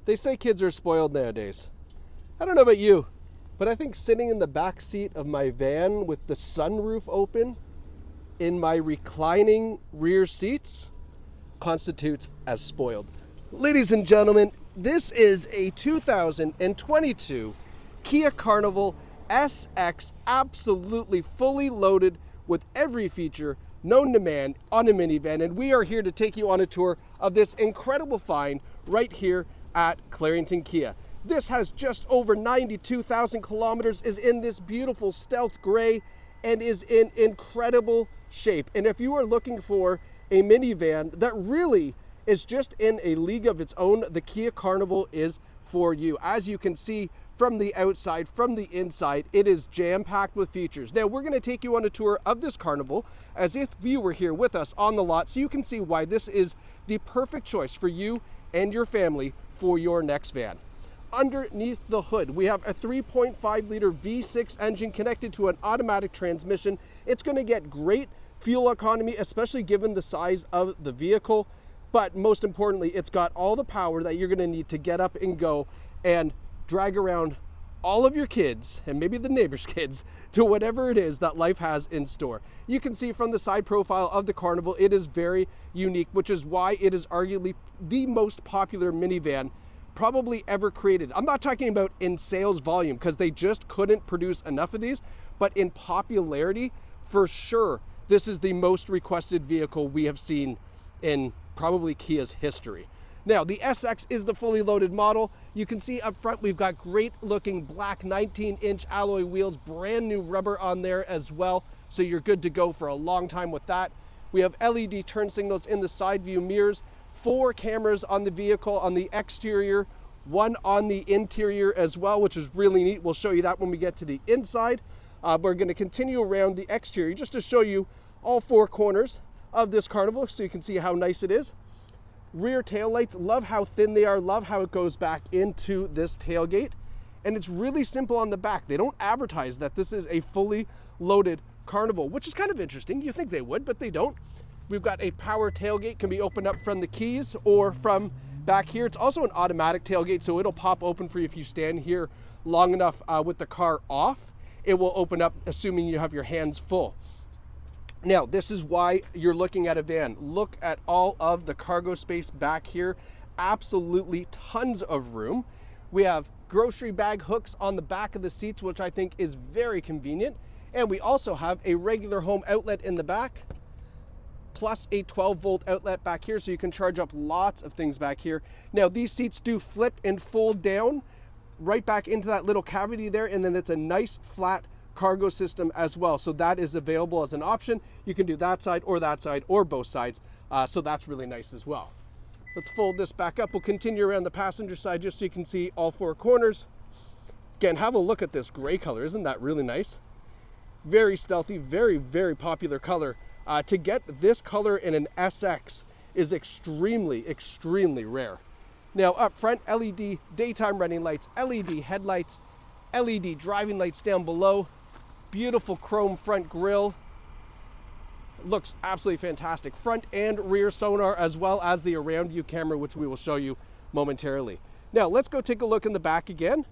They say kids are spoiled nowadays. I don't know about you, but I think sitting in the back seat of my van with the sunroof open in my reclining rear seats constitutes as spoiled. Ladies and gentlemen, this is a 2022 Kia Carnival SX, absolutely fully loaded with every feature known to man on a minivan, and we are here to take you on a tour of this incredible find right here at Clarington Kia. This has just over 92,000 kilometers, is in this beautiful stealth gray, and is in incredible shape. And if you are looking for a minivan that really is just in a league of its own, the Kia Carnival is for you. As you can see from the outside, from the inside, it is jam-packed with features. Now, we're going to take you on a tour of this Carnival as if you were here with us on the lot, so you can see why this is the perfect choice for you and your family for your next van. Underneath the hood, we have a 3.5 liter V6 engine connected to an automatic transmission. It's going to get great fuel economy, especially given the size of the vehicle. But most importantly, it's got all the power that you're going to need to get up and go and drag around all of your kids and maybe the neighbor's kids to whatever it is that life has in store. You can see from the side profile of the Carnival, it is very unique, which is why it is arguably the most popular minivan probably ever created. I'm not talking about in sales volume, because they just couldn't produce enough of these, but in popularity, for sure, this is the most requested vehicle we have seen in probably Kia's history. Now, the SX is the fully loaded model. You can see up front, we've got great looking black 19-inch alloy wheels, brand new rubber on there as well, so you're good to go for a long time with that. We have LED turn signals in the side view mirrors, 4 cameras on the vehicle on the exterior, 1 on the interior as well, which is really neat. We'll show you that when we get to the inside. We're going to continue around the exterior just to show you all 4 corners of this Carnival so you can see how nice it is. Rear taillights, love how thin they are, love how it goes back into this tailgate. And it's really simple on the back. They don't advertise that this is a fully loaded Carnival, which is kind of interesting. You think they would, but they don't. We've got a power tailgate, can be opened up from the keys or from back here. It's also an automatic tailgate, so it'll pop open for you if you stand here long enough with the car off. It will open up, assuming you have your hands full. Now, this is why you're looking at a van. Look at all of the cargo space back here. Absolutely tons of room. We have grocery bag hooks on the back of the seats, which I think is very convenient. And we also have a regular home outlet in the back, plus a 12-volt outlet back here, so you can charge up lots of things back here. Now, these seats do flip and fold down right back into that little cavity there, and then it's a nice flat cargo system as well, so that is available as an option. You can do that side or both sides, so that's really nice as well. Let's fold this back up. We'll continue around the passenger side just so you can see all 4 corners. Again, have a look at this gray color. Isn't that really nice? Very stealthy, very, very popular color. To get this color in an SX is extremely, extremely rare. Now, up front, LED daytime running lights, LED headlights, LED driving lights down below, beautiful chrome front grille. Looks absolutely fantastic. Front and rear sonar, as well as the around view camera, which we will show you momentarily. Now, let's go take a look in the back again.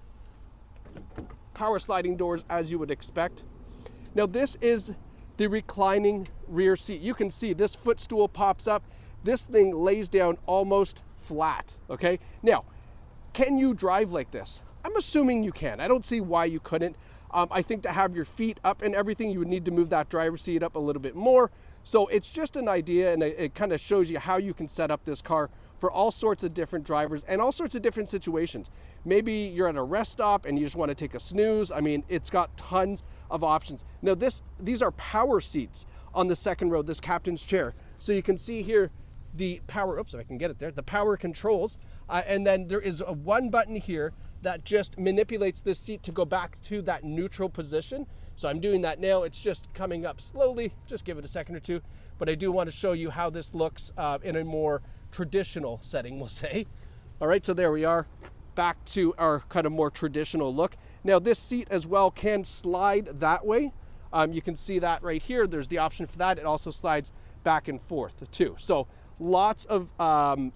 Power sliding doors, as you would expect. Now, this is the reclining rear seat. You can see this footstool pops up. This thing lays down almost flat, okay? Now, can you drive like this? I'm assuming you can. I don't see why you couldn't. I think to have your feet up and everything, you would need to move that driver's seat up a little bit more. So it's just an idea, and it kind of shows you how you can set up this car for all sorts of different drivers and all sorts of different situations. Maybe you're at a rest stop and you just want to take a snooze. I mean, it's got tons of options. Now, these are power seats on the second row, this captain's chair. So you can see here the power, oops, if I can get it there, the power controls. And then there is a 1 button here that just manipulates this seat to go back to that neutral position. So I'm doing that now. It's just coming up slowly. Just give it a second or two. But I do want to show you how this looks in a more traditional setting, we'll say. All right, so there we are, back to our kind of more traditional look. Now, this seat as well can slide that way. You can see that right here. There's the option for that. It also slides back and forth too. So lots of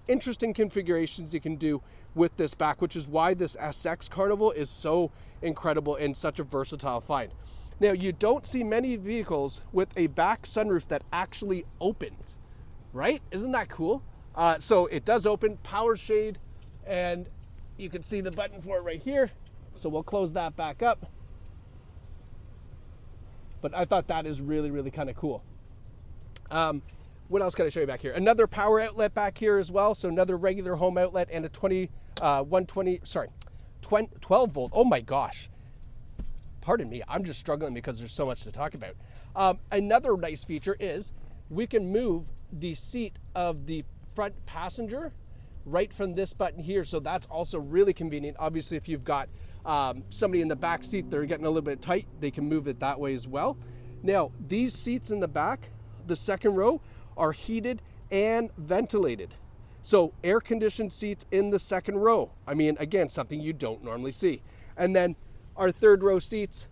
interesting configurations you can do with this back, which is why this SX Carnival is so incredible and such a versatile find. Now, you don't see many vehicles with a back sunroof that actually opens, right? Isn't that cool? So it does open, power shade, and you can see the button for it right here. So we'll close that back up. But I thought that is really, really kind of cool. What else can I show you back here? Another power outlet back here as well. So another regular home outlet and a 12 volt. Oh my gosh. Pardon me, I'm just struggling because there's so much to talk about. Another nice feature is we can move the seat of the front passenger right from this button here. So that's also really convenient. Obviously, if you've got somebody in the back seat, they're getting a little bit tight, they can move it that way as well. Now, these seats in the back, the second row, are heated and ventilated. So air conditioned seats in the second row. I mean, again, something you don't normally see. And then our third row seats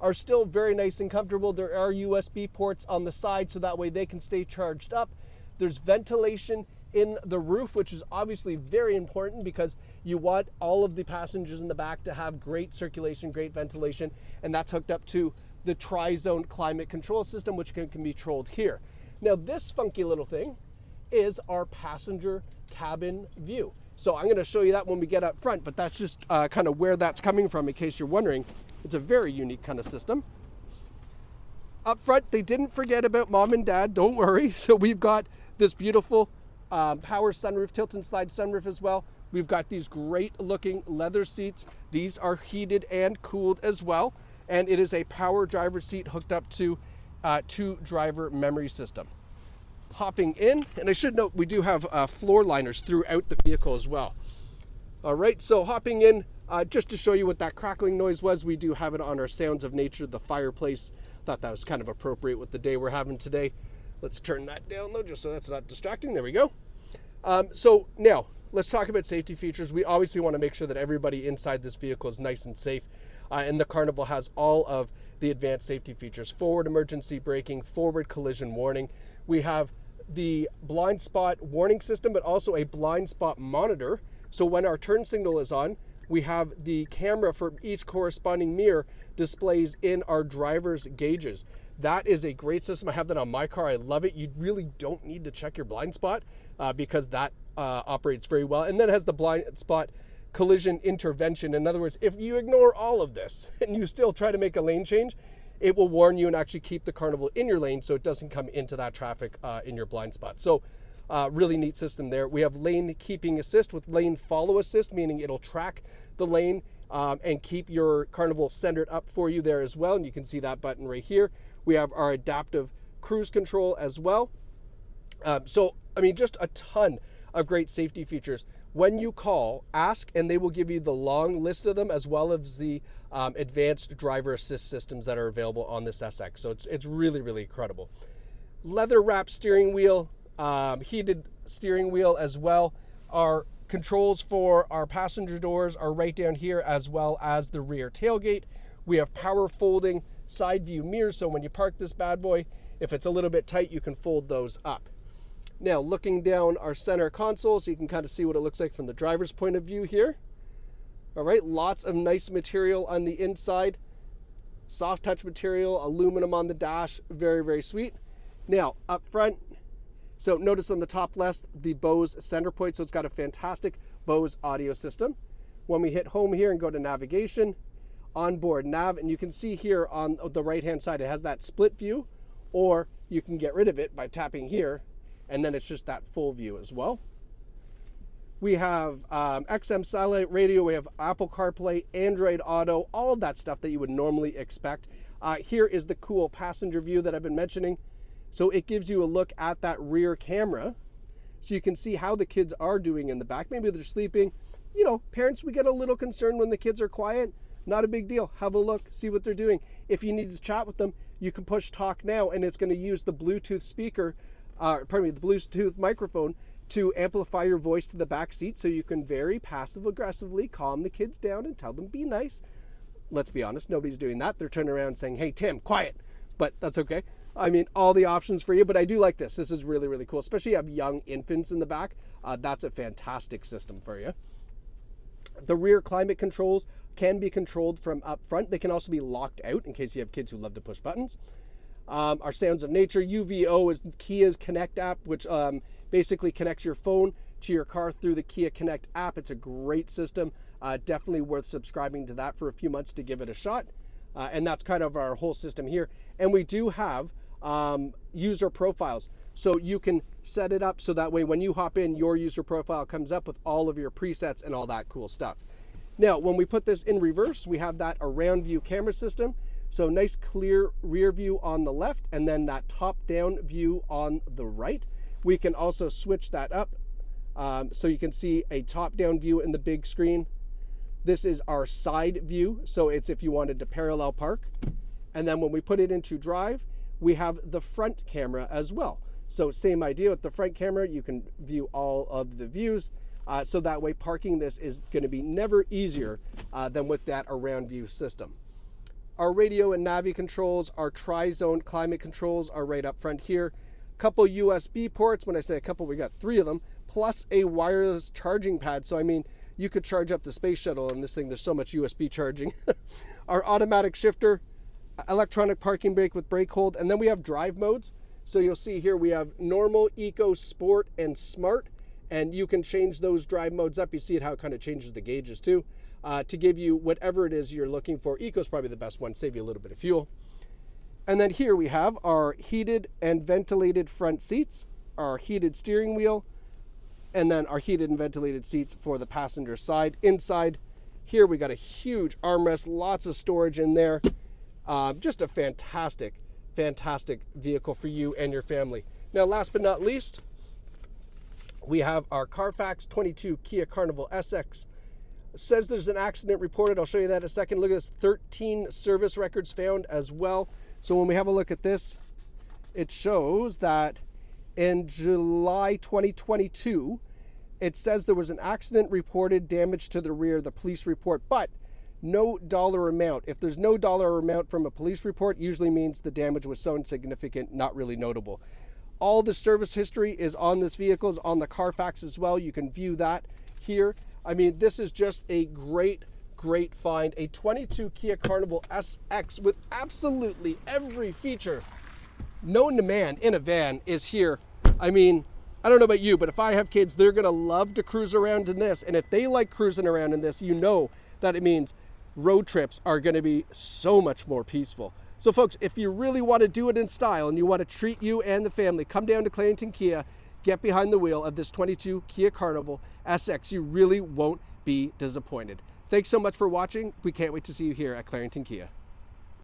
are still very nice and comfortable. There are USB ports on the side so that way they can stay charged up. There's ventilation in the roof, which is obviously very important because you want all of the passengers in the back to have great circulation, great ventilation, and that's hooked up to the tri-zone climate control system, which can be controlled here. Now, this funky little thing is our passenger cabin view. So I'm going to show you that when we get up front, but that's just kind of where that's coming from in case you're wondering. It's a very unique kind of system. Up front, they didn't forget about mom and dad, don't worry. So we've got this beautiful power sunroof, tilt and slide sunroof as well. We've got these great looking leather seats. These are heated and cooled as well. And it is a power driver seat hooked up to 2 driver memory system. Hopping in, and I should note we do have floor liners throughout the vehicle as well. All right, so hopping in, just to show you what that crackling noise was, we do have it on our Sounds of Nature, the fireplace. Thought that was kind of appropriate with the day we're having today. Let's turn that down though, just so that's not distracting. There we go. So now, let's talk about safety features. We obviously want to make sure that everybody inside this vehicle is nice and safe. And the Carnival has all of the advanced safety features: forward emergency braking, forward collision warning. We have the blind spot warning system, but also a blind spot monitor. So when our turn signal is on, we have the camera for each corresponding mirror displays in our driver's gauges. That is a great system. I have that on my car. I love it. You really don't need to check your blind spot because that operates very well. And then it has the blind spot collision intervention. In other words, if you ignore all of this and you still try to make a lane change, it will warn you and actually keep the Carnival in your lane so it doesn't come into that traffic in your blind spot. So really neat system there. We have lane keeping assist with lane follow assist, meaning it'll track the lane and keep your Carnival centered up for you there as well. And you can see that button right here. We have our adaptive cruise control as well. So, I mean, just a ton of great safety features. When you call, ask, and they will give you the long list of them, as well as the advanced driver assist systems that are available on this SX. So it's really, really incredible. Leather wrapped steering wheel, heated steering wheel as well. Our controls for our passenger doors are right down here, as well as the rear tailgate. We have power folding side view mirrors, so when you park this bad boy, if it's a little bit tight, you can fold those up. Now, looking down our center console, so you can kind of see what it looks like from the driver's point of view here. All right, lots of nice material on the inside. Soft touch material, aluminum on the dash, very, very sweet. Now, up front, so notice on the top left, the Bose center point, so it's got a fantastic Bose audio system. When we hit home here and go to navigation, onboard nav, and you can see here on the right-hand side, it has that split view, or you can get rid of it by tapping here, and then it's just that full view as well. We have XM satellite radio, we have Apple CarPlay, Android Auto, all of that stuff that you would normally expect. Here is the cool passenger view that I've been mentioning. So it gives you a look at that rear camera, so you can see how the kids are doing in the back. Maybe they're sleeping. You know, parents, we get a little concerned when the kids are quiet. Not a big deal. Have a look, see what they're doing. If you need to chat with them, you can push talk now, and it's going to use the Bluetooth speaker, the Bluetooth microphone to amplify your voice to the back seat, so you can very passive aggressively calm the kids down and tell them be nice. Let's be honest, nobody's doing that. They're turning around saying, "Hey Tim, quiet," but that's okay. I mean, all the options for you, but I do like this. This is really, really cool, especially if you have young infants in the back. That's a fantastic system for you. The rear climate controls can be controlled from up front. They can also be locked out in case you have kids who love to push buttons. Our Sounds of Nature, UVO is Kia's Connect app, which basically connects your phone to your car through the Kia Connect app. It's a great system. Definitely worth subscribing to that for a few months to give it a shot. And that's kind of our whole system here. And we do have user profiles. So you can set it up so that way when you hop in, your user profile comes up with all of your presets and all that cool stuff. Now, when we put this in reverse, we have that around view camera system. So nice clear rear view on the left and then that top down view on the right. We can also switch that up so you can see a top down view in the big screen. This is our side view. So it's if you wanted to parallel park. And then when we put it into drive, we have the front camera as well. So same idea with the front camera, you can view all of the views. So that way parking this is going to be never easier than with that around view system. Our radio and Navi controls, our tri-zone climate controls are right up front here. Couple USB ports, when I say a couple, we got 3 of them, plus a wireless charging pad. So I mean, you could charge up the space shuttle in this thing. There's so much USB charging. Our automatic shifter, electronic parking brake with brake hold, and then we have drive modes. So you'll see here we have normal, eco, sport, and smart, and you can change those drive modes up. You see it how it kind of changes the gauges too, to give you whatever it is you're looking for. Eco is probably the best one, save you a little bit of fuel. And then here we have our heated and ventilated front seats, our heated steering wheel, and then our heated and ventilated seats for the passenger side. Inside here we got a huge armrest, lots of storage in there. Just a fantastic vehicle for you and your family. Now, last but not least, we have our Carfax 22 Kia Carnival SX. It says there's an accident reported. I'll show you that in a second. Look at this, 13 service records found as well. So when we have a look at this, it shows that in July 2022, it says there was an accident reported, damage to the rear, the police report, but no dollar amount. If there's no dollar amount from a police report, usually means the damage was so insignificant, not really notable. All the service history is on this vehicle, is on the Carfax as well. You can view that here. I mean, this is just a great find. A 22 Kia Carnival SX with absolutely every feature known to man in a van is here. I mean, I don't know about you, but if I have kids, they're gonna love to cruise around in this. And if they like cruising around in this, you know that it means road trips are going to be so much more peaceful. So folks, if you really want to do it in style and you want to treat you and the family, come down to Clarington Kia, get behind the wheel of this 22 Kia Carnival SX. You really won't be disappointed. Thanks so much for watching. We can't wait to see you here at Clarington Kia.